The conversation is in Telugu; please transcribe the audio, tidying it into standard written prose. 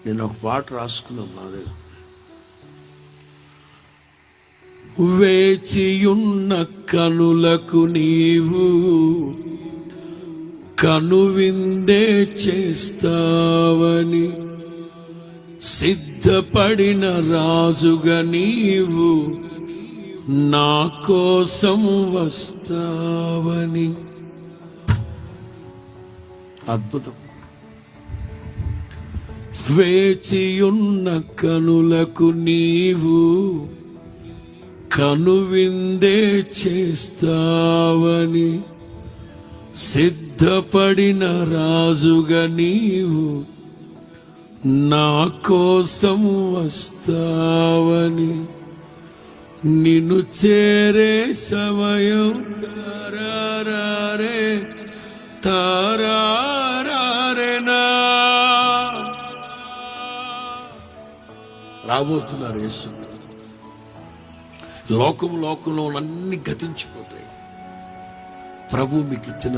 నేను ఒక పాట రాసుకున్నాను నాదే. వేచియున్న కనులకు నీవు కనువిందే చేస్తావని, సిద్ధపడిన రాజుగా నీవు నా కోసం వస్తావని. అద్భుతం. వేచియున్న కనులకు నీవు కనువిందే చేస్తావని, సిద్ధపడిన రాజుగా నీవు నా కోసం వస్తావని. నిన్ను చేరే సమయం తారారే తారారేనా రాబోతున్నారు యేసు. లోకంలో అన్ని గతించిపోతాయి. ప్రభు మీకు ఇచ్చిన